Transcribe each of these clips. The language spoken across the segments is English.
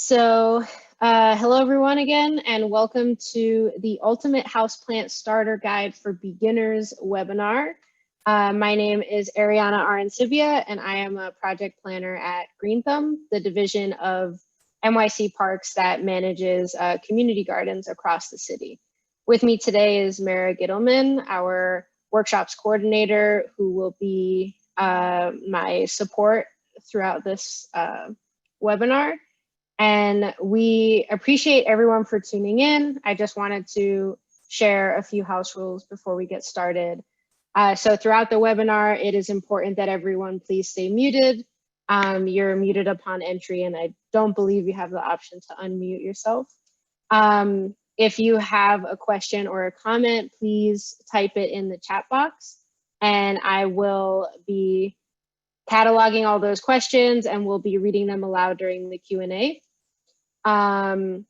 Hello everyone again, and welcome to the Ultimate Houseplant Starter Guide for Beginners webinar. My name is Ariana Arancibia, and I am a project planner at Green Thumb, the division of NYC Parks that manages community gardens across the city. With me today is Mara Gittleman, our workshops coordinator, who will be my support throughout this webinar. And we appreciate everyone for tuning in. I just wanted to share a few house rules before we get started. So throughout the webinar, it is important that everyone please stay muted. You're muted upon entry, and I don't believe you have the option to unmute yourself. If you have a question or a comment, please type it in the chat box, and I will be cataloging all those questions and we'll be reading them aloud during the Q&A. And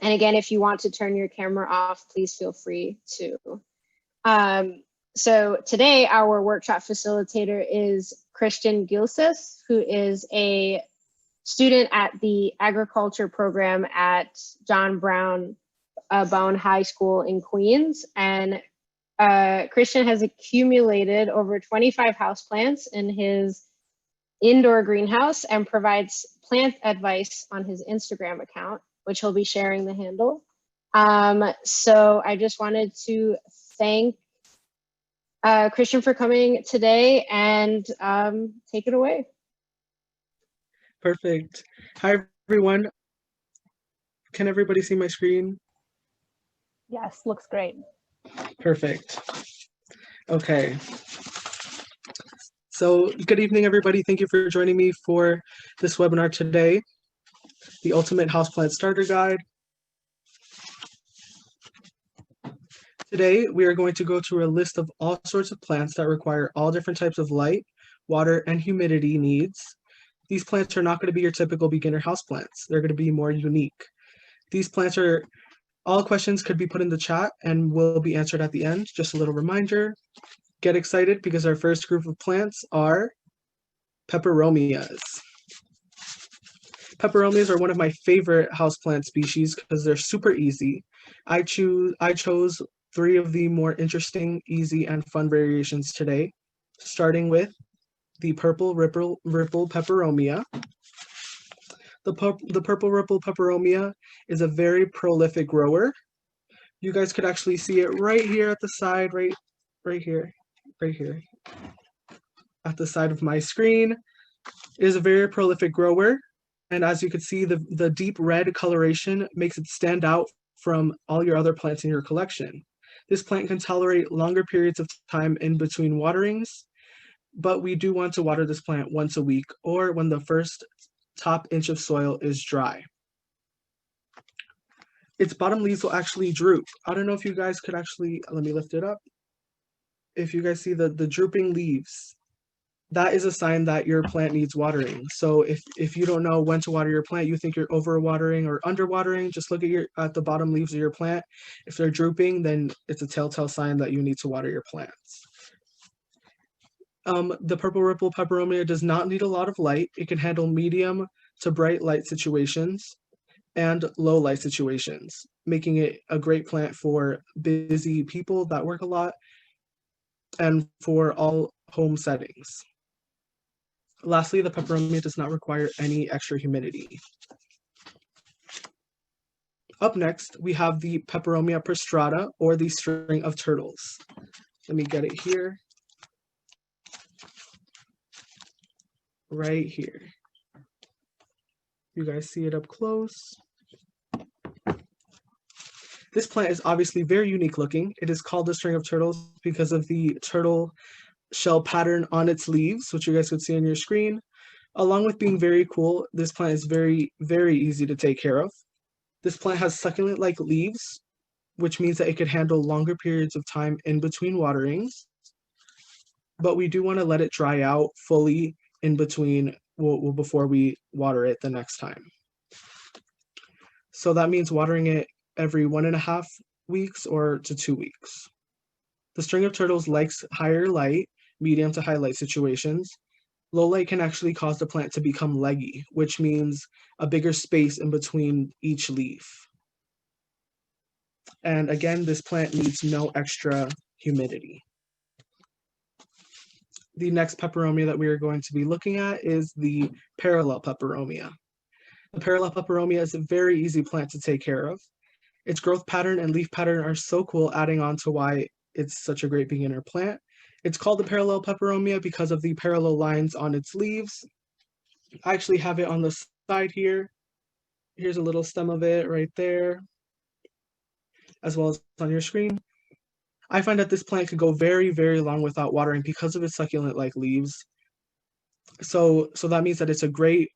again, if you want to turn your camera off, please feel free to. So today our workshop facilitator is Cristian Gilces, who is a student at the agriculture program at John Bowne High School in Queens. And Cristian has accumulated over 25 houseplants in his indoor greenhouse and provides plant advice on his Instagram account, which he'll be sharing the handle. So I just wanted to thank Cristian for coming today, and take it away. Perfect. Hi, everyone. Can everybody see my screen? Yes, looks great. Perfect. Okay. So good evening, everybody. Thank you for joining me for this webinar today, the Ultimate Houseplant Starter Guide. Today, we are going to go through a list of all sorts of plants that require all different types of light, water, and humidity needs. These plants are not going to be your typical beginner houseplants. They're going to be more unique. These plants are, all questions could be put in the chat and will be answered at the end. Just a little reminder. Get excited because our first group of plants are Peperomias. Peperomias are one of my favorite houseplant species because they're super easy. I chose 3 of the more interesting, easy, and fun variations today, starting with the purple ripple peperomia. The purple ripple peperomia is a very prolific grower. You guys could actually see it right here at the side, right here, at the side of my screen. It is a very prolific grower, and as you can see, the deep red coloration makes it stand out from all your other plants in your collection. This plant can tolerate longer periods of time in between waterings, but we do want to water this plant once a week or when the first top inch of soil is dry. Its bottom leaves will actually droop. I don't know if you guys could actually, let me lift it up. If you guys see the drooping leaves, that is a sign that your plant needs watering. So if you don't know when to water your plant, you think you're overwatering or underwatering, just look at the bottom leaves of your plant. If they're drooping, then it's a telltale sign that you need to water your plants. The purple ripple peperomia does not need a lot of light. It can handle medium to bright light situations and low light situations, making it a great plant for busy people that work a lot and for all home settings. Lastly, the peperomia does not require any extra humidity. Up next, we have the Peperomia prostrata, or the string of turtles. Let me get it here. Right here. You guys see it up close. This plant is obviously very unique looking. It is called the string of turtles because of the turtle shell pattern on its leaves, which you guys could see on your screen. Along with being very cool, this plant is very, very easy to take care of. This plant has succulent-like leaves, which means that it could handle longer periods of time in between waterings. But we do want to let it dry out fully in between, before we water it the next time. So that means watering it every 1.5 weeks or to 2 weeks. The string of turtles likes higher light, medium to high light situations. Low light can actually cause the plant to become leggy, which means a bigger space in between each leaf. And again, this plant needs no extra humidity. The next peperomia that we are going to be looking at is the parallel peperomia. The parallel peperomia is a very easy plant to take care of. Its growth pattern and leaf pattern are so cool, adding on to why it's such a great beginner plant. It's called the parallel peperomia because of the parallel lines on its leaves. I actually have it on the side here. Here's a little stem of it right there, as well as on your screen. I find that this plant could go very, very long without watering because of its succulent-like leaves. So that means that it's a great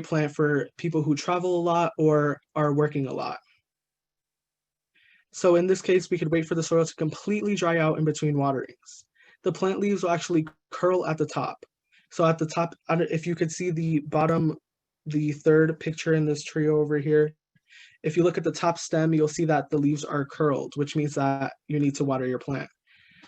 plant for people who travel a lot or are working a lot. So in this case, we could wait for the soil to completely dry out in between waterings. The plant leaves will actually curl at the top. So at the top, if you could see the bottom, the third picture in this trio over here, if you look at the top stem, you'll see that the leaves are curled, which means that you need to water your plant.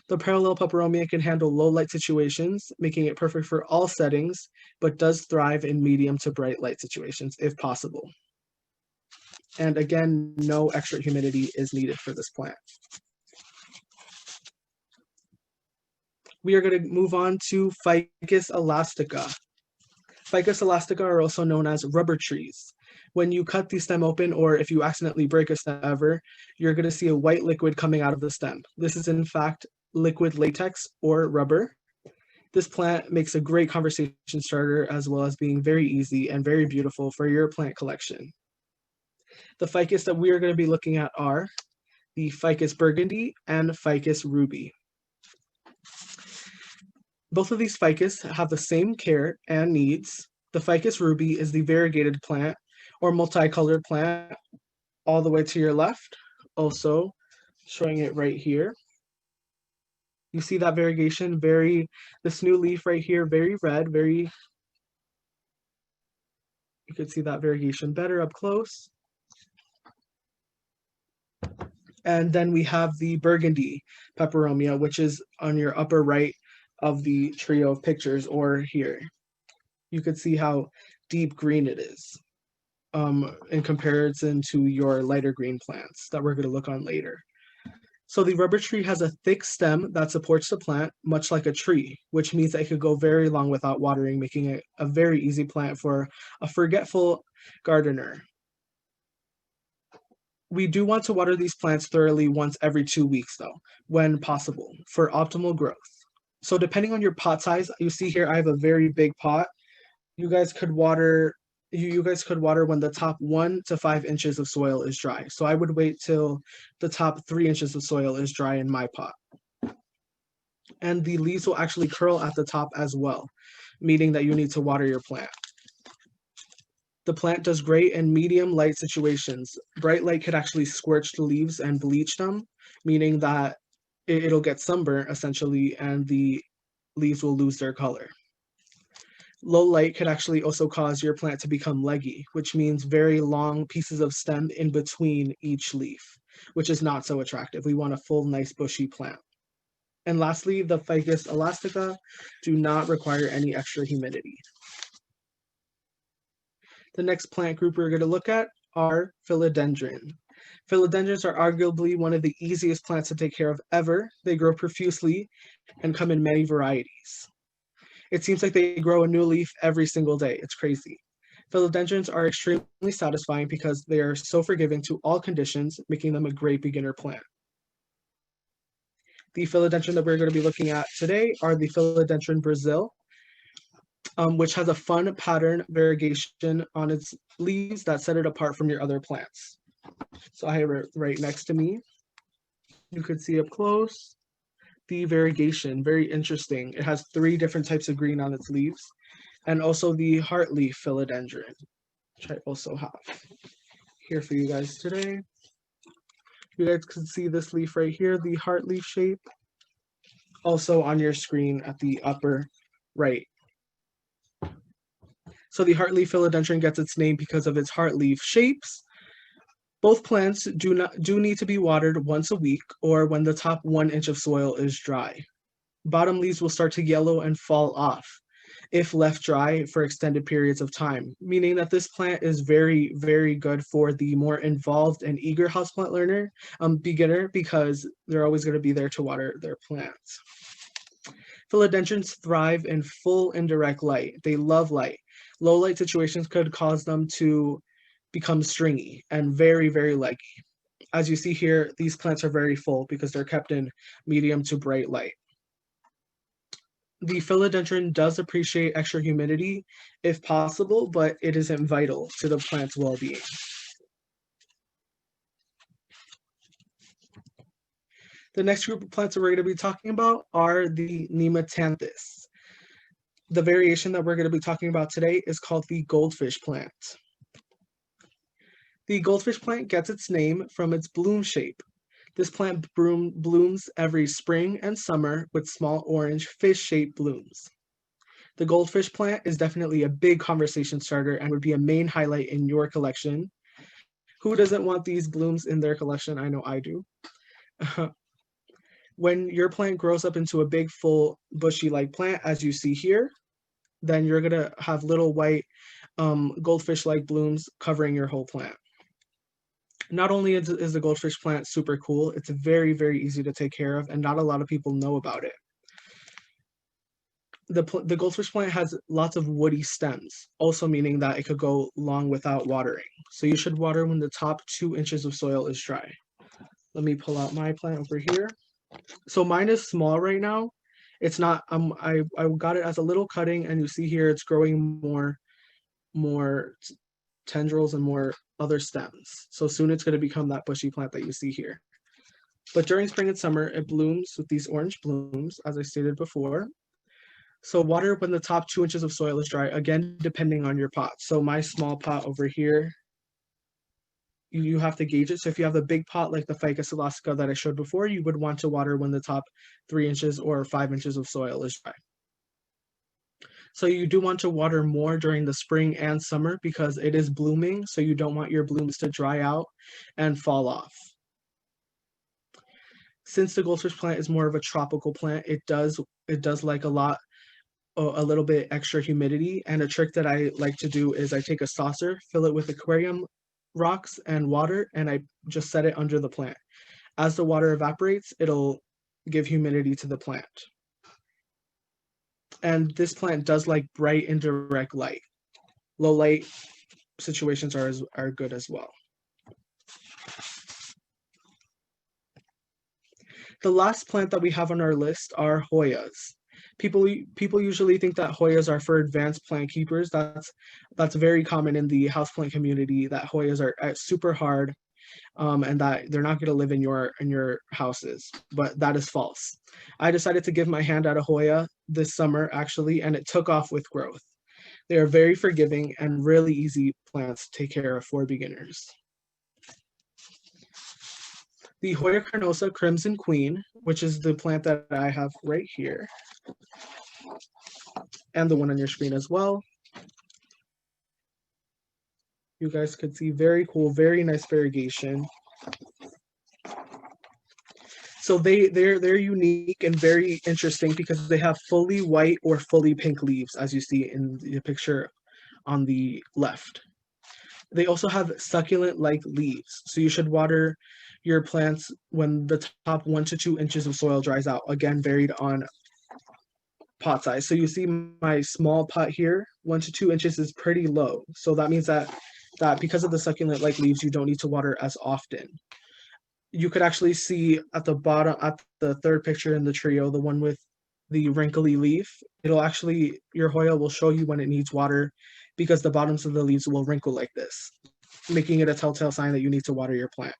The parallel peperomia can handle low light situations, making it perfect for all settings, but does thrive in medium to bright light situations if possible. And again, no extra humidity is needed for this plant. We are going to move on to Ficus Elastica. Ficus Elastica are also known as rubber trees. When you cut the stem open, or if you accidentally break a stem ever, you're going to see a white liquid coming out of the stem. This is in fact liquid latex or rubber. This plant makes a great conversation starter, as well as being very easy and very beautiful for your plant collection. The ficus that we are going to be looking at are the Ficus burgundy and Ficus ruby. Both of these ficus have the same care and needs. The Ficus ruby is the variegated plant or multicolored plant all the way to your left. Also showing it right here. You see that variegation, this new leaf right here, very red, you could see that variegation better up close. And then we have the burgundy peperomia, which is on your upper right of the trio of pictures, or here. You could see how deep green it is in comparison to your lighter green plants that we're going to look on later. So the rubber tree has a thick stem that supports the plant, much like a tree, which means that it could go very long without watering, making it a very easy plant for a forgetful gardener. We do want to water these plants thoroughly once every 2 weeks, though, when possible, for optimal growth. So depending on your pot size, you see here I have a very big pot. You guys could water when the top 1 to 5 inches of soil is dry. So I would wait till the top 3 inches of soil is dry in my pot. And the leaves will actually curl at the top as well, meaning that you need to water your plant. The plant does great in medium light situations. Bright light could actually scorch the leaves and bleach them, meaning that it'll get sunburnt essentially, and the leaves will lose their color. Low light could actually also cause your plant to become leggy, which means very long pieces of stem in between each leaf, which is not so attractive. We want a full, nice, bushy plant. And lastly, the Ficus Elastica do not require any extra humidity. The next plant group we're going to look at are Philodendron. Philodendrons are arguably one of the easiest plants to take care of ever. They grow profusely and come in many varieties. It seems like they grow a new leaf every single day. It's crazy. Philodendrons are extremely satisfying because they are so forgiving to all conditions, making them a great beginner plant. The philodendron that we're going to be looking at today are the Philodendron Brazil, which has a fun pattern variegation on its leaves that set it apart from your other plants. So I have it right next to me. You could see up close the variegation, very interesting. It has 3 different types of green on its leaves, and also the heartleaf philodendron, which I also have here for you guys today. You guys can see this leaf right here, the heartleaf shape, also on your screen at the upper right. So the heartleaf philodendron gets its name because of its heartleaf shapes. Both plants do need to be watered once a week, or when the top 1 inch of soil is dry. Bottom leaves will start to yellow and fall off. if left dry for extended periods of time, meaning that this plant is very, very good for the more involved and eager houseplant learner, beginner, because they're always going to be there to water their plants. Philodendrons thrive in full indirect light. They love light. Low light situations could cause them to become stringy and very, very leggy. As you see here, these plants are very full because they're kept in medium to bright light. The philodendron does appreciate extra humidity if possible, but it isn't vital to the plant's well-being. The next group of plants that we're going to be talking about are the nematanthus. The variation that we're going to be talking about today is called the goldfish plant. The goldfish plant gets its name from its bloom shape. This plant blooms every spring and summer with small orange fish-shaped blooms. The goldfish plant is definitely a big conversation starter and would be a main highlight in your collection. Who doesn't want these blooms in their collection? I know I do. When your plant grows up into a big, full, bushy-like plant, as you see here, then you're going to have little white goldfish-like blooms covering your whole plant. Not only is the goldfish plant super cool, it's very, very easy to take care of, and not a lot of people know about it. The goldfish plant has lots of woody stems, also meaning that it could go long without watering. So you should water when the top 2 inches of soil is dry. Let me pull out my plant over here. So mine is small right now. It's not, I got it as a little cutting, and you see here it's growing more tendrils and more other stems. So soon it's going to become that bushy plant that you see here. But during spring and summer, it blooms with these orange blooms, as I stated before. So water when the top 2 inches of soil is dry, again, depending on your pot. So my small pot over here, you have to gauge it. So if you have a big pot like the Ficus Elastica that I showed before, you would want to water when the top 3 inches or 5 inches of soil is dry. So you do want to water more during the spring and summer because it is blooming, so you don't want your blooms to dry out and fall off. Since the goldfish plant is more of a tropical plant, it does like a little bit extra humidity. And a trick that I like to do is I take a saucer, fill it with aquarium rocks and water, and I just set it under the plant. As the water evaporates, it'll give humidity to the plant. And this plant does like bright indirect light. Low light situations are good as well. The last plant that we have on our list are Hoyas. People usually think that Hoyas are for advanced plant keepers. That's very common in the houseplant community, that Hoyas are super hard and that they're not going to live in your houses, but that is false. I decided to give my hand at a Hoya this summer actually, and it took off with growth. They are very forgiving and really easy plants to take care of for beginners. The Hoya carnosa Crimson Queen, which is the plant that I have right here, and the one on your screen as well. You guys could see very cool, very nice variegation. So they're unique and very interesting because they have fully white or fully pink leaves, as you see in the picture on the left. They also have succulent-like leaves, so you should water your plants when the top 1 to 2 inches of soil dries out, again varied on pot size. So you see my small pot here, 1 to 2 inches is pretty low. So that means that because of the succulent-like leaves, you don't need to water as often. You could actually see at the bottom, at the third picture in the trio, the one with the wrinkly leaf, your Hoya will show you when it needs water because the bottoms of the leaves will wrinkle like this, making it a telltale sign that you need to water your plant.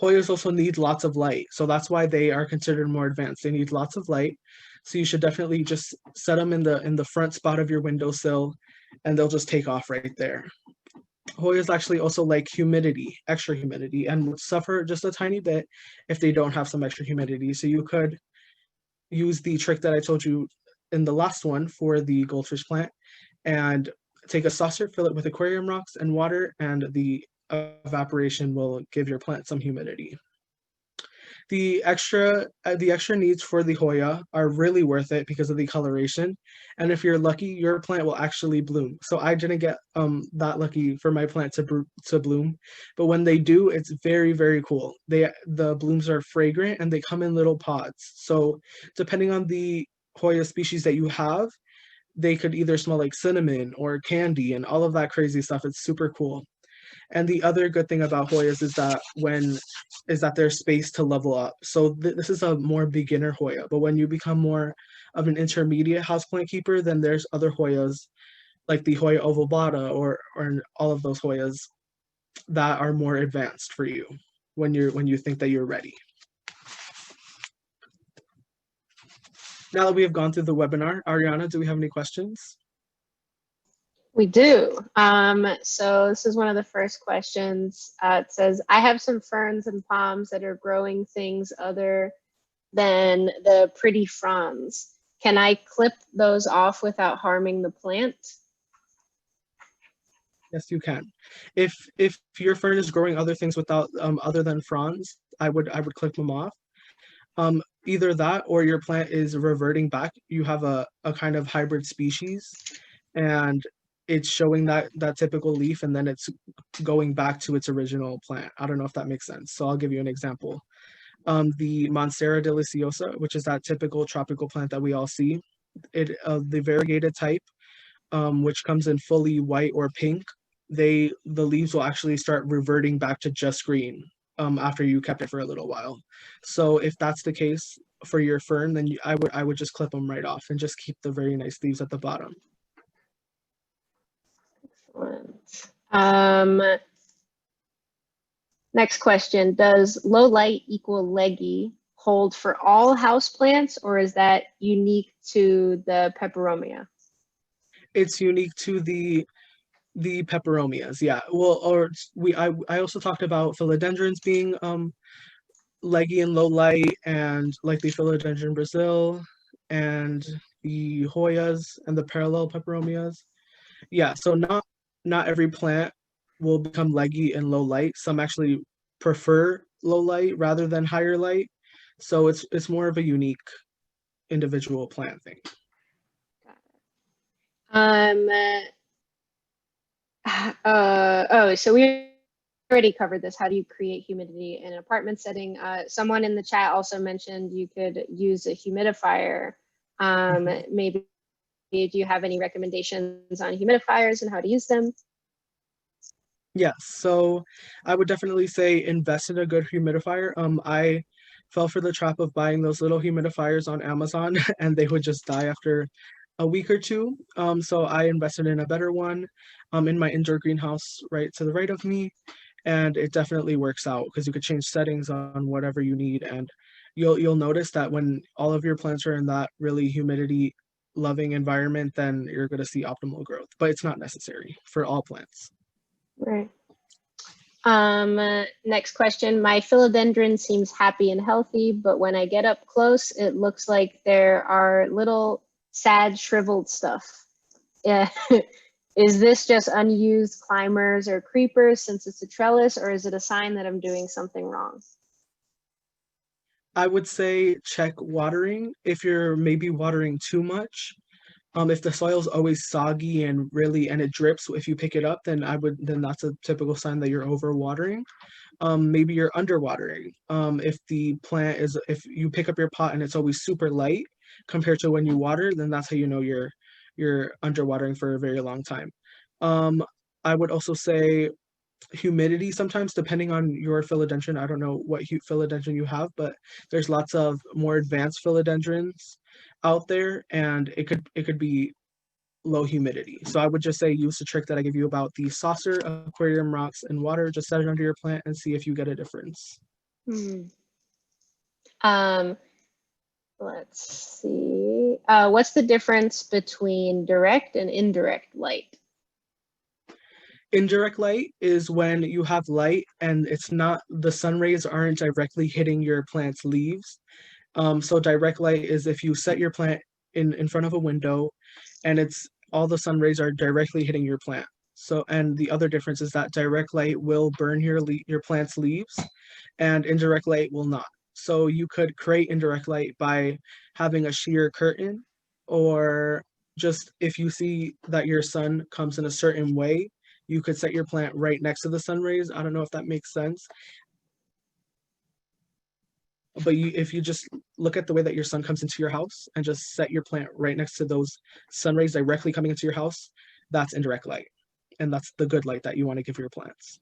Hoyas also need lots of light, so that's why they are considered more advanced. They need lots of light, so you should definitely just set them in the front spot of your windowsill, and they'll just take off right there. Hoyas actually also like humidity, extra humidity, and would suffer just a tiny bit if they don't have some extra humidity. So you could use the trick that I told you in the last one for the goldfish plant and take a saucer, fill it with aquarium rocks and water, and the evaporation will give your plant some humidity. The extra needs for the Hoya are really worth it because of the coloration. And if you're lucky, your plant will actually bloom. So I didn't get that lucky for my plant to bloom, but when they do, it's very, very cool. The blooms are fragrant and they come in little pods. So depending on the Hoya species that you have, they could either smell like cinnamon or candy and all of that crazy stuff. It's super cool. And the other good thing about Hoyas is that there's space to level up. So this is a more beginner Hoya, but when you become more of an intermediate houseplant keeper, then there's other Hoyas like the Hoya ovibata or all of those Hoyas that are more advanced for you when you think that you're ready. Now that we have gone through the webinar, Ariana, do we have any questions? We do. So this is one of the first questions. It says, I have some ferns and palms that are growing things other than the pretty fronds. Can I clip those off without harming the plant? Yes, you can. If your fern is growing other things without other than fronds, I would clip them off. Either that or your plant is reverting back. You have a kind of hybrid species, and it's showing that typical leaf, and then it's going back to its original plant. I don't know if that makes sense. So I'll give you an example. The Monstera deliciosa, which is that typical tropical plant that we all see, the variegated type, which comes in fully white or pink, the leaves will actually start reverting back to just green after you kept it for a little while. So if that's the case for your fern, then I would just clip them right off and just keep the very nice leaves at the bottom. Excellent. Next question, does low light equal leggy hold for all houseplants, or is that unique to the Peperomia? It's unique to the Peperomias, yeah. Well, I also talked about philodendrons being leggy and low light, and like the Philodendron Brazil and the Hoyas and the parallel Peperomias. Yeah, so not every plant will become leggy and low light. Some actually prefer low light rather than higher light. So it's more of a unique individual plant thing. So we already covered this. How do you create humidity in an apartment setting? Someone in the chat also mentioned you could use a humidifier. Maybe do you have any recommendations on humidifiers and how to use them? Yes, so I would definitely say invest in a good humidifier. I fell for the trap of buying those little humidifiers on Amazon and they would just die after a week or two. So I invested in a better one in my indoor greenhouse right to the right of me, and it definitely works out because you could change settings on whatever you need, and you'll notice that when all of your plants are in that really humidity loving environment, then you're going to see optimal growth, but it's not necessary for all plants. Right. Next question. My philodendron seems happy and healthy, but when I get up close, it looks like there are little sad shriveled stuff. Is this just unused climbers or creepers since it's a trellis, or is it a sign that I'm doing something wrong? I would say check watering. If you're maybe watering too much, if the soil is always soggy and it drips if you pick it up, then that's a typical sign that you're overwatering. Maybe you're underwatering. If you pick up your pot and it's always super light compared to when you water, then that's how you know you're underwatering for a very long time. I would also say humidity sometimes, depending on your philodendron. I don't know what philodendron you have, but there's lots of more advanced philodendrons out there, and it could be low humidity. So I would just say use the trick that I give you about the saucer, aquarium rocks, and water. Just set it under your plant and see if you get a difference. Let's see. What's the difference between direct and indirect light? Indirect light is when you have light and the sun rays aren't directly hitting your plant's leaves. So direct light is if you set your plant in front of a window and all the sun rays are directly hitting your plant. So, and the other difference is that direct light will burn your plant's leaves and indirect light will not. So you could create indirect light by having a sheer curtain, or just if you see that your sun comes in a certain way, you could set your plant right next to the sun rays. I don't know if that makes sense. But if you just look at the way that your sun comes into your house and just set your plant right next to those sun rays directly coming into your house, that's indirect light. And that's the good light that you want to give your plants.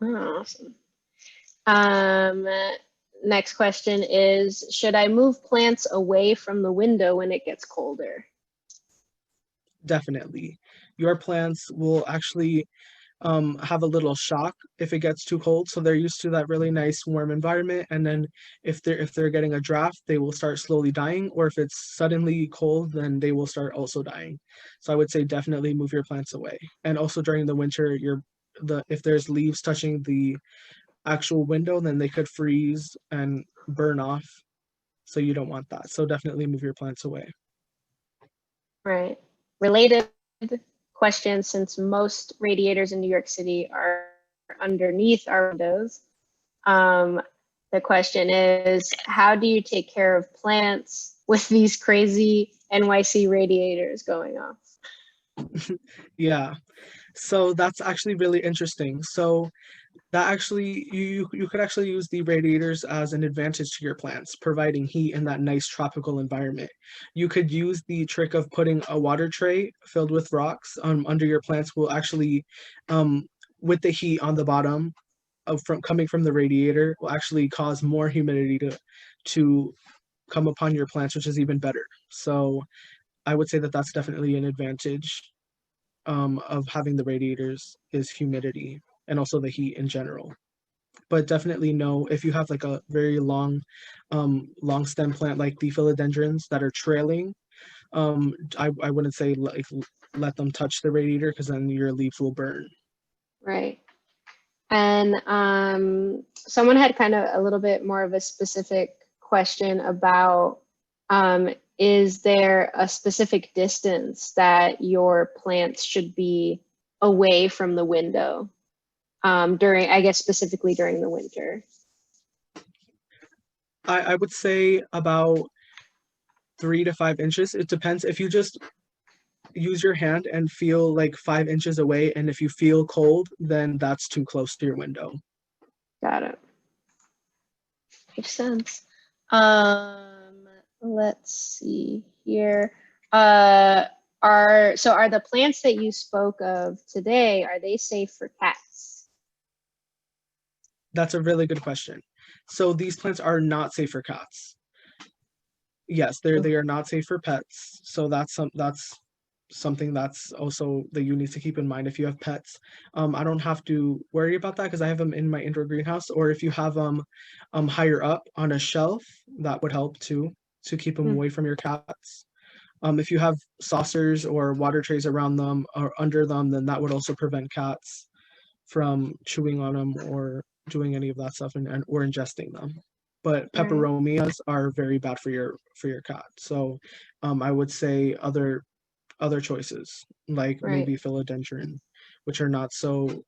Awesome. Next question is, should I move plants away from the window when it gets colder? Definitely. Your plants will actually have a little shock if it gets too cold. So they're used to that really nice warm environment. And then if they're getting a draft, they will start slowly dying. Or if it's suddenly cold, then they will start also dying. So I would say definitely move your plants away. And also during the winter, if there's leaves touching the actual window, then they could freeze and burn off. So you don't want that. So definitely move your plants away. Right. Related question, since most radiators in New York City are underneath our windows, the question is, how do you take care of plants with these crazy NYC radiators going off? Yeah, so that's actually really interesting. So that actually, you could actually use the radiators as an advantage to your plants, providing heat in that nice tropical environment. You could use the trick of putting a water tray filled with rocks under your plants will actually, with the heat on the bottom coming from the radiator, will actually cause more humidity to come upon your plants, which is even better. So I would say that that's definitely an advantage of having the radiators, is humidity and also the heat in general. But definitely no, if you have like a very long stem plant like the philodendrons that are trailing, I wouldn't say like let them touch the radiator, because then your leaves will burn. Right. And someone had kind of a little bit more of a specific question about, is there a specific distance that your plants should be away from the window during, I guess, specifically during the winter? I would say about 3 to 5 inches. It depends. If you just use your hand and feel like 5 inches away, and if you feel cold, then that's too close to your window. Got it. Makes sense. Let's see here. Are the plants that you spoke of today, are they safe for cats? That's a really good question. So these plants are not safe for cats. Yes, they are not safe for pets. So that's something that's also that you need to keep in mind if you have pets. I don't have to worry about that because I have them in my indoor greenhouse. Or if you have them higher up on a shelf, that would help too, to keep them away from your cats. If you have saucers or water trays around them or under them, then that would also prevent cats from chewing on them or doing any of that stuff or ingesting them. But peperomias are very bad for your cat. So I would say other choices like maybe philodendron, which are not so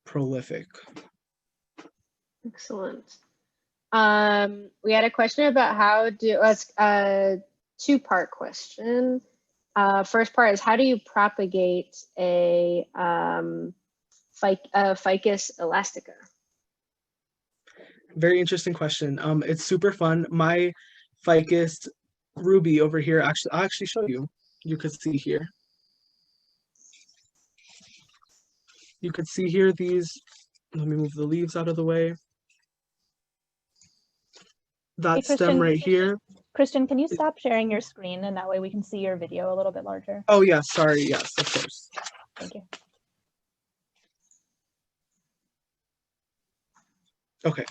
prolific. Excellent. We had a question about how do a two-part question. First part is, how do you propagate a Ficus elastica? Very interesting question. It's super fun. My Ficus ruby over here, I'll actually show you. You could see here. You could see here these, let me move the leaves out of the way. That stem right here. Cristian, can you stop sharing your screen, and that way we can see your video a little bit larger? Oh yeah, sorry, yes, of course. Thank you. Okay.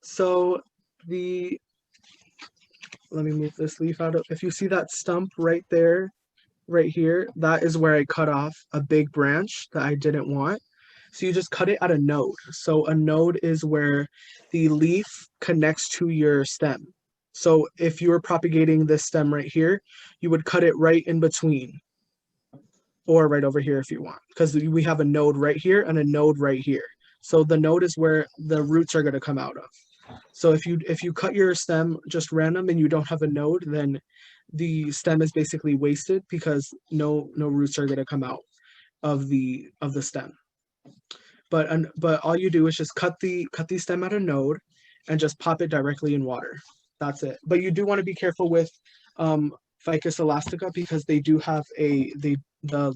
So let me move this leaf out of, if you see that stump right there, right here, that is where I cut off a big branch that I didn't want. So you just cut it at a node. So a node is where the leaf connects to your stem. So if you were propagating this stem right here, you would cut it right in between, or right over here if you want, because we have a node right here and a node right here. So the node is where the roots are going to come out of. So if you cut your stem just random and you don't have a node, then the stem is basically wasted because no roots are going to come out of the stem. But all you do is just cut the stem at a node and just pop it directly in water. That's it. But you do want to be careful with Ficus Elastica because they do have the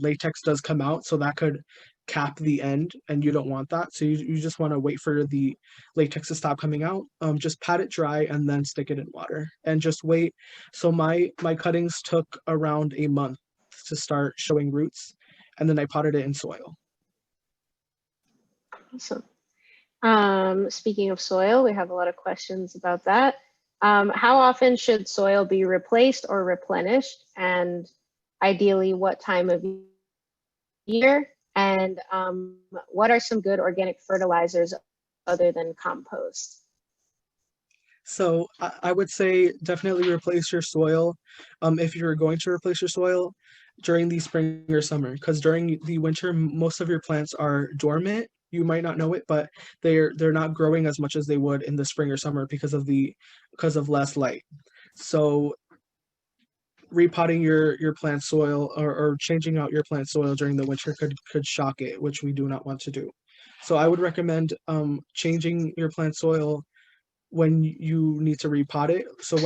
latex does come out, so that could cap the end, and you don't want that. So you just want to wait for the latex to stop coming out. Just pat it dry and then stick it in water and just wait. So my cuttings took around a month to start showing roots, and then I potted it in soil. Awesome. Speaking of soil, we have a lot of questions about that. How often should soil be replaced or replenished? And ideally, what time of year? And what are some good organic fertilizers other than compost? So I would say definitely replace your soil if you're going to replace your soil during the spring or summer, because during the winter, most of your plants are dormant. You might not know it, but they're not growing as much as they would in the spring or summer because of less light. So repotting your plant soil or changing out your plant soil during the winter could shock it, which we do not want to do. So I would recommend changing your plant soil when you need to repot it. So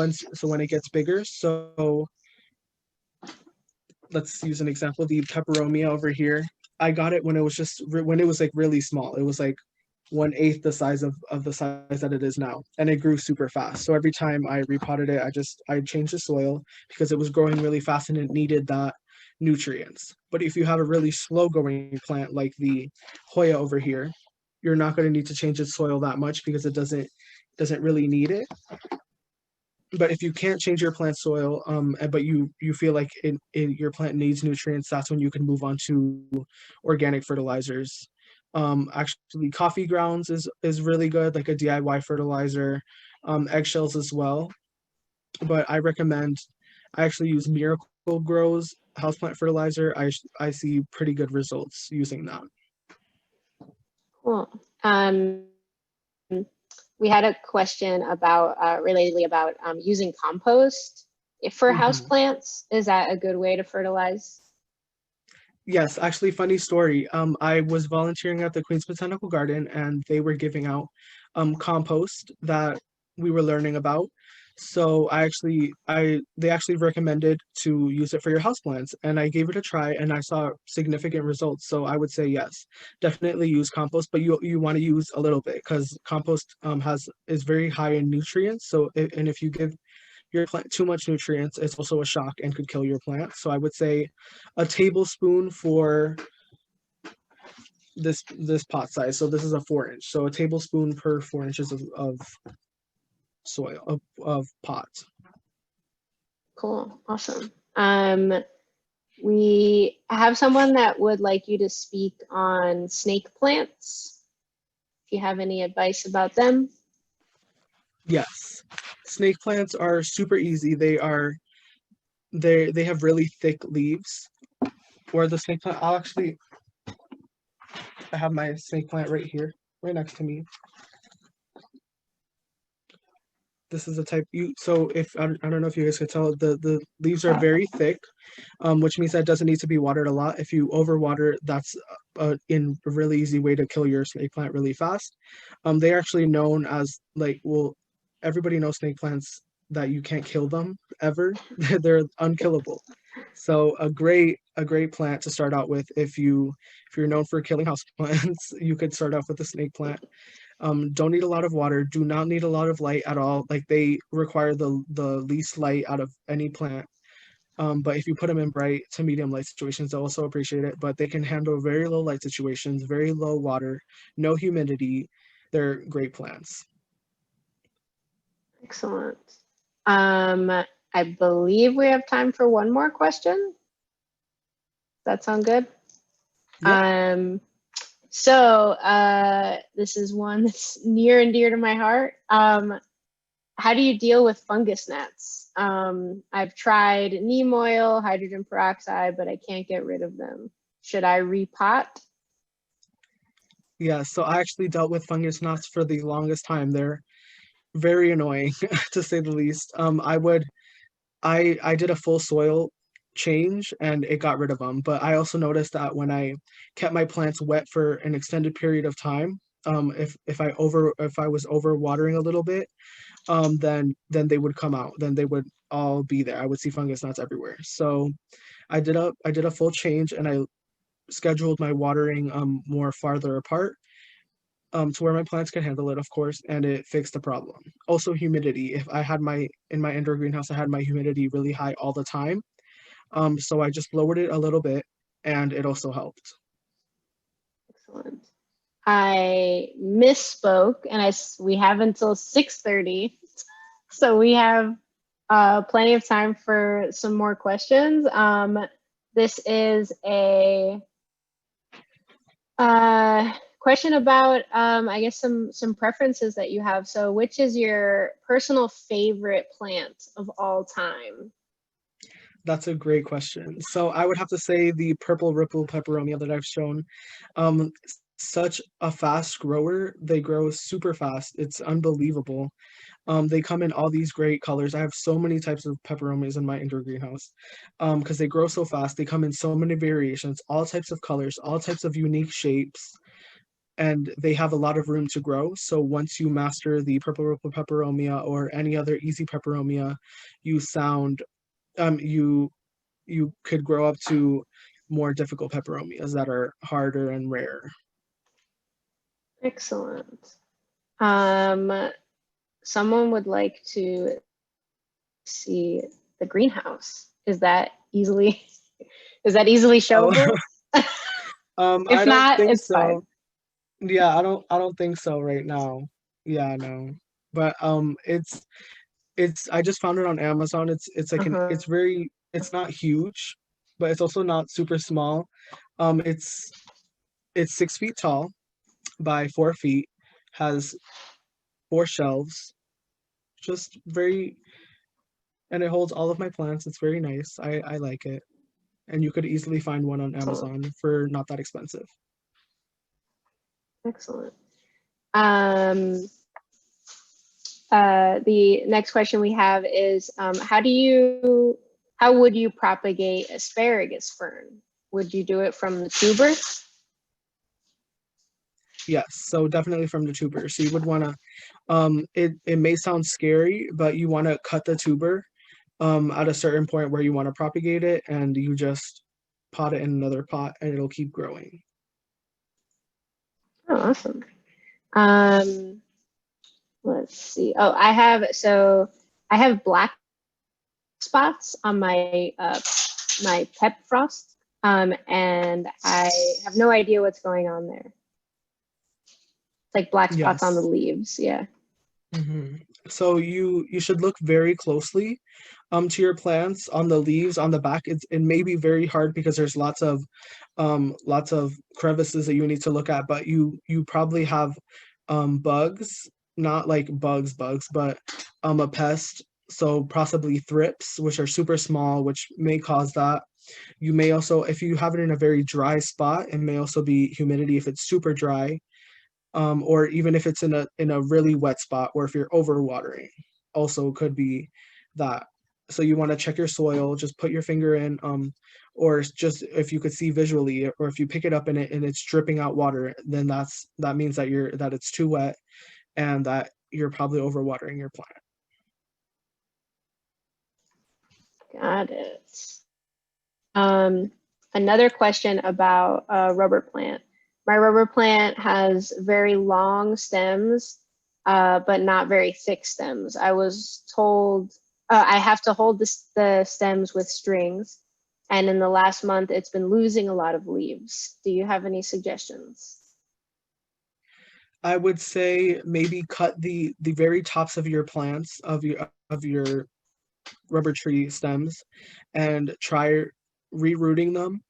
when it gets bigger. So let's use an example, the Peperomia over here. I got it when it was like really small. It was like 1/8 the size of the size that it is now, and it grew super fast. So every time I repotted it, I changed the soil because it was growing really fast and it needed that nutrients. But if you have a really slow growing plant like the Hoya over here, you're not going to need to change its soil that much because it doesn't really need it. But if you can't change your plant soil, but you feel like your plant needs nutrients, that's when you can move on to organic fertilizers. Actually, coffee grounds is really good, like a DIY fertilizer. Eggshells as well. But I actually use Miracle Grow's houseplant fertilizer. I see pretty good results using that. Cool. We had a question about relatedly about using compost for houseplants. Is that a good way to fertilize? Yes, actually, funny story. I was volunteering at the Queen's Botanical Garden, and they were giving out compost that we were learning about. So they actually recommended to use it for your houseplants, and I gave it a try, and I saw significant results. So I would say yes, definitely use compost, but you want to use a little bit because compost is very high in nutrients. So and if you give your plant too much nutrients, it's also a shock and could kill your plant. So I would say a tablespoon for this pot size. So this is a 4-inch. So a tablespoon per 4 inches of soil of pot. Cool, awesome. We have someone that would like you to speak on snake plants. If you have any advice about them. Yes, snake plants are super easy. They have really thick leaves. Or the snake plant, I have my snake plant right here, right next to me. This is the type so if I don't know if you guys could tell, the leaves are very thick, which means that it doesn't need to be watered a lot. If you overwater, that's in a really easy way to kill your snake plant really fast. They're actually known as everybody knows snake plants that you can't kill them ever. They're unkillable. So a great plant to start out with if you're known for killing houseplants, you could start off with a snake plant. Don't need a lot of water, do not need a lot of light at all. Like they require the least light out of any plant. But if you put them in bright to medium light situations, they'll also appreciate it. But they can handle very low light situations, very low water, no humidity. They're great plants. Excellent. I believe we have time for one more question. That sound good? Yep. So this is one that's near and dear to my heart. How do you deal with fungus gnats? I've tried neem oil, hydrogen peroxide, but I can't get rid of them. Should I repot? Yeah, so I actually dealt with fungus knots for the longest time. They're very annoying to say the least. I did a full soil change and it got rid of them, but I also noticed that when I kept my plants wet for an extended period of time, if I was over watering a little bit, then they would come out. Then they would all be there. I would see fungus knots everywhere. So I did a full change and I scheduled my watering more farther apart to where my plants can handle it, of course, and it fixed the problem. Also, humidity. If I had my in my indoor greenhouse, I had my humidity really high all the time. So I just lowered it a little bit, and it also helped. Excellent. I misspoke, and we have until 6:30, so we have plenty of time for some more questions. This is a question about, I guess, some preferences that you have. So which is your personal favorite plant of all time? That's a great question. So I would have to say the purple ripple peperomia that I've shown. Such a fast grower. They grow super fast. It's unbelievable. They come in all these great colors. I have so many types of peperomias in my indoor greenhouse because they grow so fast. They come in so many variations, all types of colors, all types of unique shapes, and they have a lot of room to grow. So once you master the purple ripple peperomia or any other easy peperomia, you sound you could grow up to more difficult peperomias that are harder and rare. Excellent. Someone would like to see the greenhouse. Is that easily showable? I If don't not, think it's fine. so. Yeah, I don't think so right now. Yeah, no. But it's I just found it on Amazon. It's like Uh-huh. it's not huge, but it's also not super small. It's 6 feet tall by 4 feet, has 4 shelves, just very, and it holds all of my plants. It's very nice. I like it. And you could easily find one on Excellent. Amazon for not that expensive. Excellent. The next question we have is, how would you propagate asparagus fern? Would you do it from the tuber? Yes, so definitely from the tuber. So you would want to, it may sound scary, but you want to cut the tuber at a certain point where you want to propagate it, and you just pot it in another pot and it'll keep growing. Oh, awesome. Let's see. Oh, I have black spots on my my pep frost, and I have no idea what's going on there. It's like black spots on the Yes. leaves. Yeah. So you should look very closely to your plants on the leaves on the back. It may be very hard because there's lots of crevices that you need to look at, but you probably have bugs, not like bugs, but a pest. So possibly thrips, which are super small, which may cause that. You may also, if you have it in a very dry spot, it may also be humidity if it's super dry, or even if it's in a really wet spot, or if you're overwatering, also could be that. So you want to check your soil, just put your finger in, or just if you could see visually, or if you pick it up in it and it's dripping out water, then that means that it's too wet and that you're probably overwatering your plant. Got it. Another question about a rubber plant. My rubber plant has very long stems, but not very thick stems. I was told I have to hold the stems with strings, and in the last month, it's been losing a lot of leaves. Do you have any suggestions? I would say maybe cut the very tops of your plants of your rubber tree stems and try rerooting them,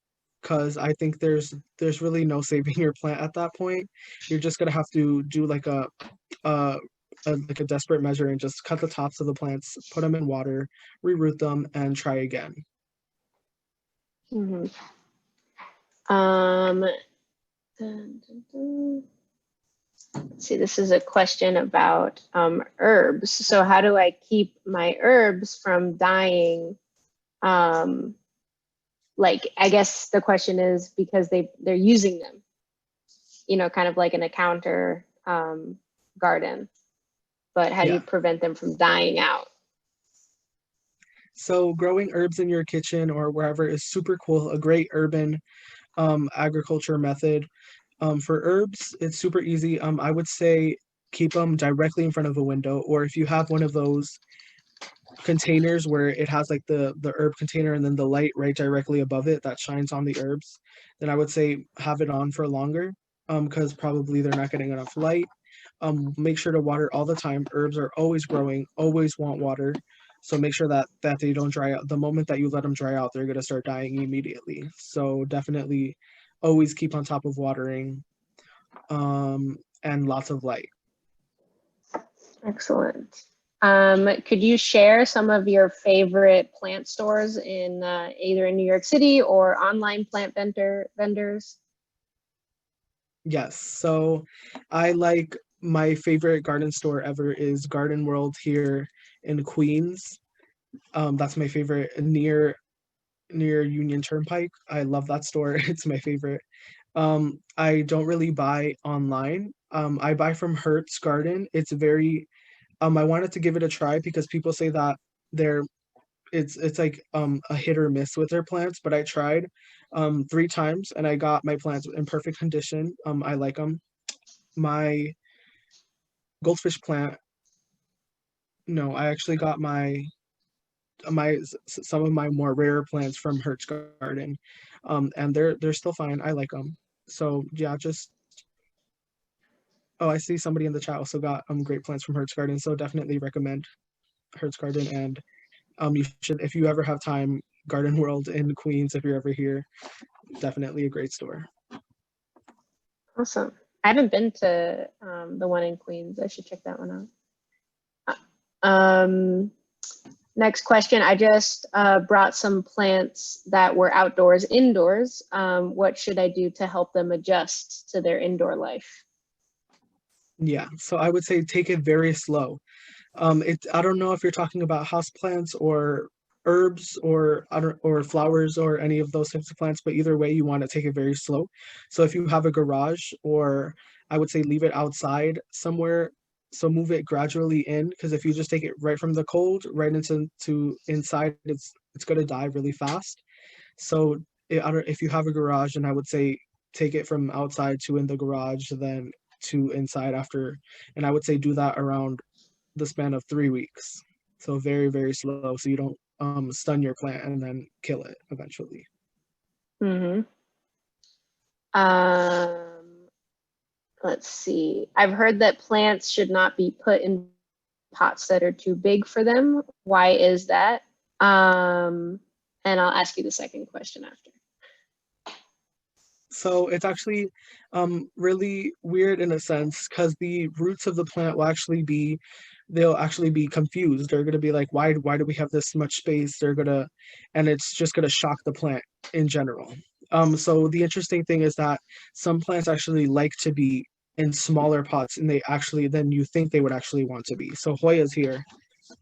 because I think there's really no saving your plant at that point. You're just gonna have to do like a, like a desperate measure and just cut the tops of the plants, put them in water, reroot them, and try again. Mm-hmm. Dun, dun, dun. See, this is a question about herbs. So how do I keep my herbs from dying? Like, I guess the question is because they're using them, kind of like in a counter garden. But how do you prevent them from dying out? So growing herbs in your kitchen or wherever is super cool. A great urban agriculture method. For herbs, it's super easy. I would say keep them directly in front of a window, or if you have one of those containers where it has like the herb container and then the light right directly above it that shines on the herbs, then I would say have it on for longer, because probably they're not getting enough light. Make sure to water all the time. Herbs are always growing, always want water. So make sure that they don't dry out. The moment that you let them dry out, they're gonna start dying immediately. So definitely always keep on top of watering, and lots of light. Excellent. Could you share some of your favorite plant stores in either in New York City or online plant vendors? Yes. So I like my favorite garden store ever is Garden World here in Queens. That's my favorite near Union Turnpike. I love that store. It's my favorite. I don't really buy online. I buy from Hertz Garden. It's very I wanted to give it a try because people say that they're it's like a hit or miss with their plants, but I tried 3 times and I got my plants in perfect condition. I like them. My goldfish plant, no, I actually got some of my more rare plants from Hertz Garden, and they're still fine. I like them. So yeah, just oh, I see somebody in the chat also got great plants from Hertz Garden, so definitely recommend Hertz Garden. And you should, if you ever have time, Garden World in Queens, if you're ever here, definitely a great store. Awesome. I haven't been to the one in Queens. I should check that one out. Next question. I just brought some plants that were outdoors, indoors. What should I do to help them adjust to their indoor life? Yeah, so I would say take it very slow. I don't know if you're talking about houseplants or herbs or flowers or any of those types of plants, but either way, you want to take it very slow. So if you have a garage, or I would say leave it outside somewhere, so move it gradually in, because if you just take it right from the cold right into inside, it's gonna die really fast. So if you have a garage, and I would say take it from outside to in the garage, then to inside after, and I would say do that around the span of 3 weeks. So very, very slow, so you don't stun your plant and then kill it eventually. Mm-hmm. Let's see. I've heard that plants should not be put in pots that are too big for them. Why is that? And I'll ask you the second question after. So it's actually really weird in a sense, because the roots of the plant they'll actually be confused. They're gonna be like, why do we have this much space? And it's just gonna shock the plant in general. So the interesting thing is that some plants actually like to be in smaller pots, and than you think they would actually want to be. So Hoyas here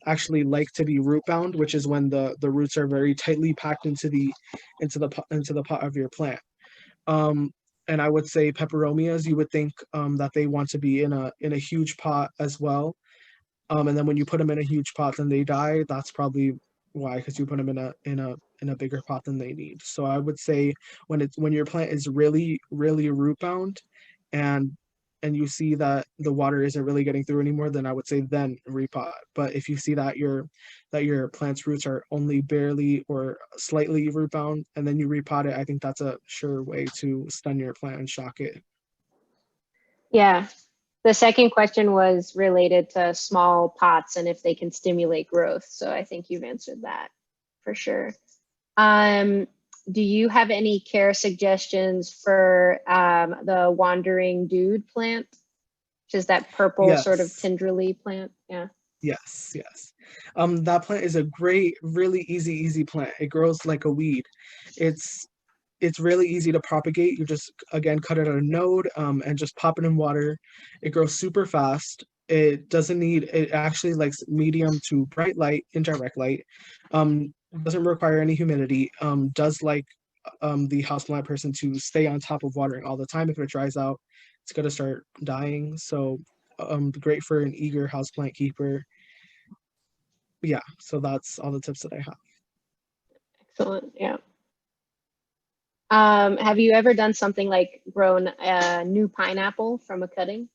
actually like to be root bound, which is when the roots are very tightly packed into the pot of your plant. And I would say peperomias, you would think that they want to be in a huge pot as well. And then when you put them in a huge pot, then they die. That's probably why, because you put them in a bigger pot than they need. So I would say when your plant is really, really root bound, and you see that the water isn't really getting through anymore, then I would say then repot. But if you see that your plant's roots are only barely or slightly root bound, and then you repot it, I think that's a sure way to stun your plant and shock it. Yeah. The second question was related to small pots and if they can stimulate growth. So I think you've answered that for sure. Do you have any care suggestions for the wandering dude plant, which is that purple sort of tendrily plant? Yeah. Yes. That plant is a great, really easy plant. It grows like a weed. It's it's really easy to propagate. You just, again, cut it at a node and just pop it in water. It grows super fast. It doesn't need, it actually likes medium to bright light, indirect light. Doesn't require any humidity. Does like the houseplant person to stay on top of watering all the time. If it dries out, it's gonna start dying. So great for an eager houseplant keeper. Yeah, so that's all the tips that I have. Excellent. Yeah. Have you ever done something like grown a new pineapple from a cutting?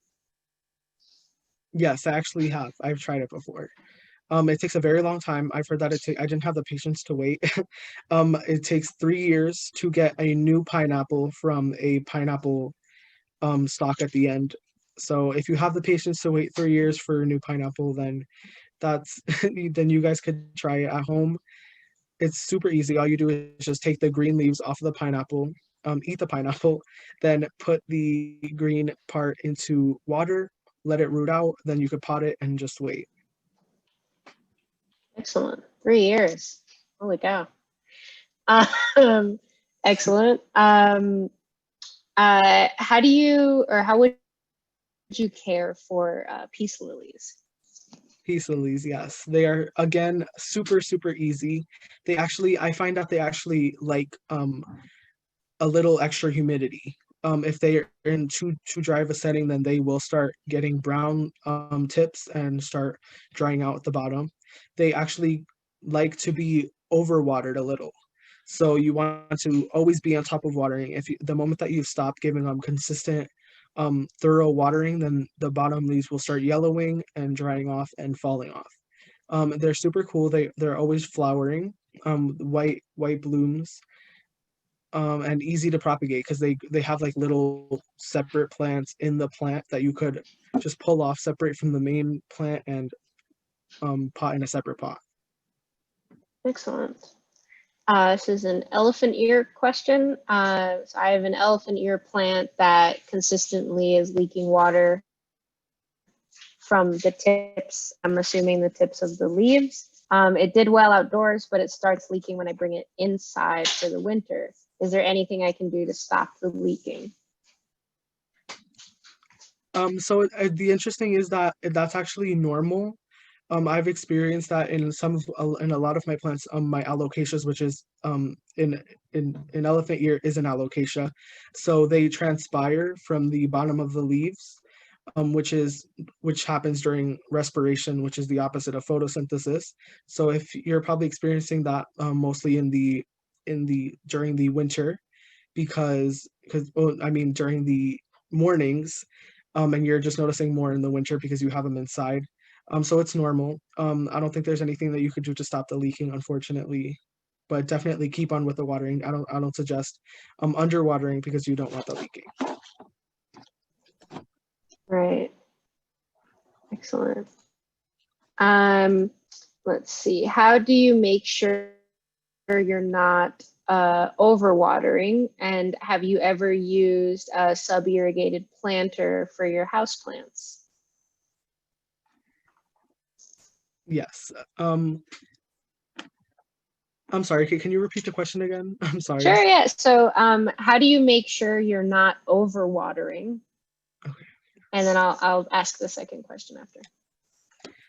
Yes, I actually have. I've tried it before. It takes a very long time. I've heard that I didn't have the patience to wait. It takes 3 years to get a new pineapple from a pineapple stalk at the end. So if you have the patience to wait 3 years for a new pineapple, then that's then you guys could try it at home. It's super easy. All you do is just take the green leaves off of the pineapple, eat the pineapple, then put the green part into water, let it root out, then you could pot it and just wait. Excellent. 3 years. Holy cow. Excellent. How do you, or how would you care for peace lilies? Peace lilies, yes. They are, again, super, super easy. They actually, I find out they actually like a little extra humidity. If they're in too dry of a setting, then they will start getting brown tips and start drying out at the bottom. They actually like to be overwatered a little. So you want to always be on top of watering. If you, the moment that you stop giving them consistent, thorough watering, then the bottom leaves will start yellowing and drying off and falling off. They're super cool. They're always flowering, white blooms. And easy to propagate because they have like little separate plants in the plant that you could just pull off, separate from the main plant, and pot in a separate pot. Excellent. This is an elephant ear question. So I have an elephant ear plant that consistently is leaking water from the tips. I'm assuming the tips of the leaves. It did well outdoors, but it starts leaking when I bring it inside for the winter. Is there anything I can do to stop the leaking? So the interesting is that that's actually normal. I've experienced that in in a lot of my plants, my alocasias, which is in elephant ear is an alocasia. So they transpire from the bottom of the leaves, which happens during respiration, which is the opposite of photosynthesis. So if you're probably experiencing that mostly during the winter, because I mean during the mornings, and you're just noticing more in the winter because you have them inside. So it's normal. I don't think there's anything that you could do to stop the leaking, unfortunately, but definitely keep on with the watering. I don't suggest underwatering because you don't want the leaking. Right. Excellent. Let's see. How do you make sure you're not overwatering? And have you ever used a sub-irrigated planter for your houseplants? Yes. I'm sorry, can you repeat the question again? I'm sorry. Sure, yeah. So how do you make sure you're not overwatering? Okay. And then I'll ask the second question after.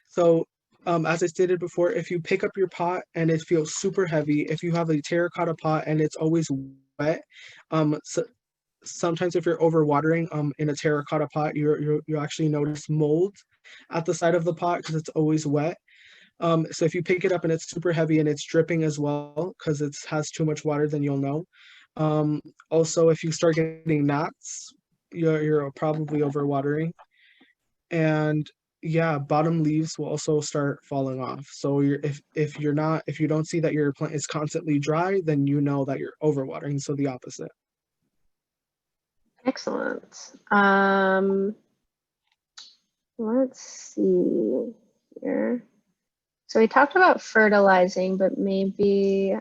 So as I stated before, if you pick up your pot and it feels super heavy, if you have a terracotta pot and it's always wet, so sometimes if you're overwatering in a terracotta pot, you actually notice mold at the side of the pot because it's always wet. So if you pick it up and it's super heavy and it's dripping as well because it has too much water, then you'll know. Also, if you start getting gnats, you're probably overwatering. And yeah, bottom leaves will also start falling off. So if you don't see that your plant is constantly dry, then you know that you're overwatering. So the opposite. Excellent. Let's see here. So we talked about fertilizing, but maybe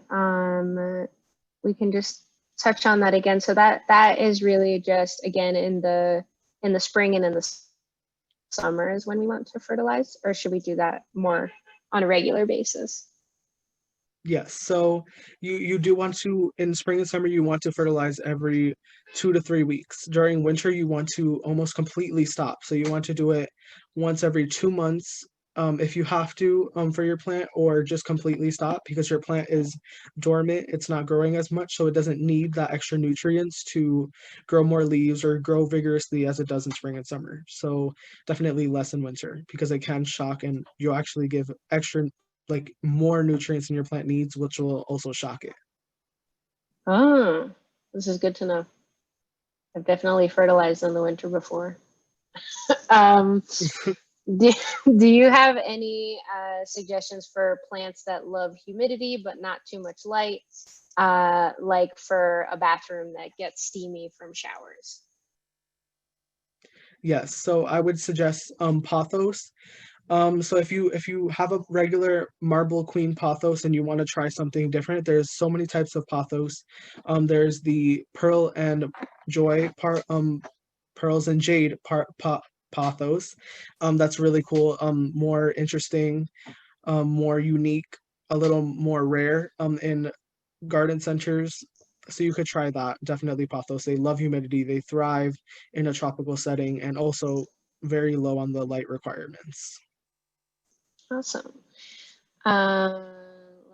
we can just touch on that again. So that is really just, again, in the spring and in the summer is when we want to fertilize, or should we do that more on a regular basis? Yes, so you do want to, in spring and summer, you want to fertilize every 2 to 3 weeks. During winter, you want to almost completely stop. So you want to do it once every 2 months, if you have to, for your plant, or just completely stop because your plant is dormant. It's not growing as much, so it doesn't need that extra nutrients to grow more leaves or grow vigorously as it does in spring and summer. So definitely less in winter because it can shock and you'll actually give extra, like, more nutrients than your plant needs, which will also shock it. Oh, this is good to know. I've definitely fertilized in the winter before. um, do, do you have any suggestions for plants that love humidity but not too much light, like for a bathroom that gets steamy from showers? Yes, so I would suggest pothos. So if you have a regular marble queen pothos and you want to try something different, there's so many types of pothos. There's the pearl and joy part, pearls and jade pothos. That's really cool. More interesting, more unique, a little more rare. In garden centers. So you could try that. Definitely pothos. They love humidity. They thrive in a tropical setting and also very low on the light requirements. Awesome.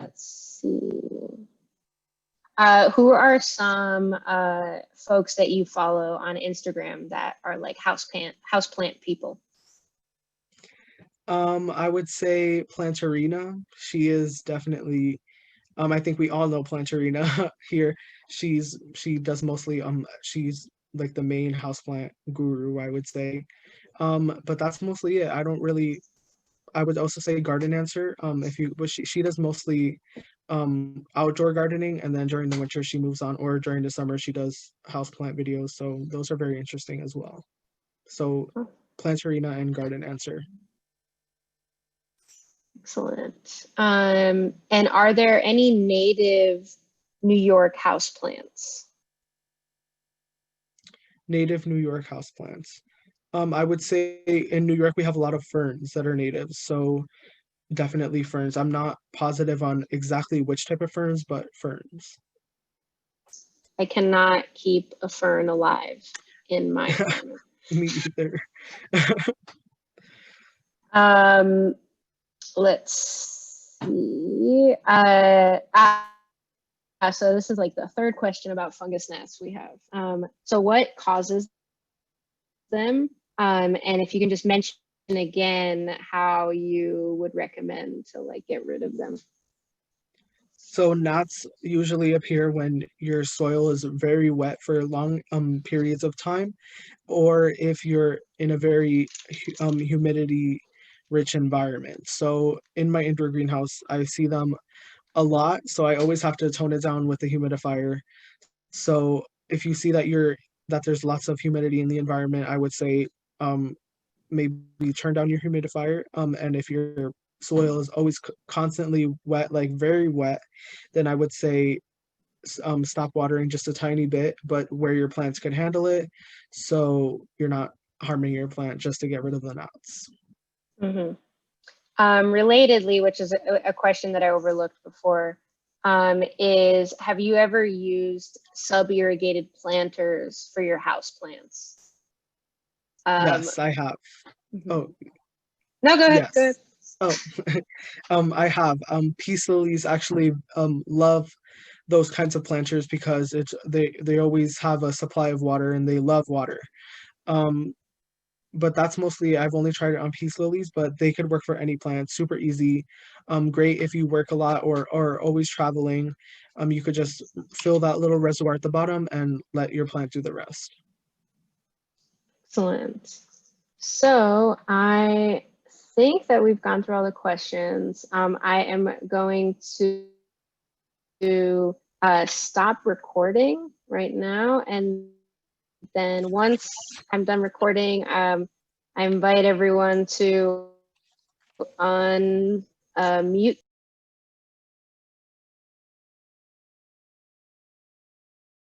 Let's see. Who are some folks that you follow on Instagram that are like houseplant people? I would say Plantarina. She is definitely, I think we all know Plantarina here. She does mostly, she's like the main houseplant guru, I would say. But that's mostly it. I would also say Garden Answer. If you, but she does mostly outdoor gardening, and then during the winter she moves on, or during the summer she does houseplant videos. So those are very interesting as well. So Oh, Plantarina and Garden Answer. excellent. And are there any native New York houseplants? Native New York houseplants. I would say in New York we have a lot of ferns that are native. So definitely ferns. I'm not positive on exactly which type of ferns, but ferns. I cannot keep a fern alive in my apartment. Me either. Let's see. So this is like the third question about fungus gnats we have. So what causes them? And if you can just mention again how you would recommend to like get rid of them. So gnats usually appear when your soil is very wet for long periods of time, or if you're in a very humidity rich environment. So in my indoor greenhouse, I see them a lot. So I always have to tone it down with the humidifier. So if you see that there's lots of humidity in the environment, I would say um, maybe turn down your humidifier. And if your soil is always constantly wet, like very wet, then I would say stop watering just a tiny bit, but where your plants can handle it, so you're not harming your plant just to get rid of the gnats. Mm-hmm. Relatedly, which is a question that I overlooked before, is have you ever used sub-irrigated planters for your house plants? Yes, I have. Oh, No, go ahead. yes. Go ahead. I have. Peace lilies actually love those kinds of planters because they always have a supply of water and they love water. Um, but that's mostly, I've only tried it on peace lilies, but they could work for any plant. Super easy. Great if you work a lot or always traveling. You could just fill that little reservoir at the bottom and let your plant do the rest. Excellent. So I think that we've gone through all the questions. I am going to stop recording right now, and then once I'm done recording, I invite everyone to unmute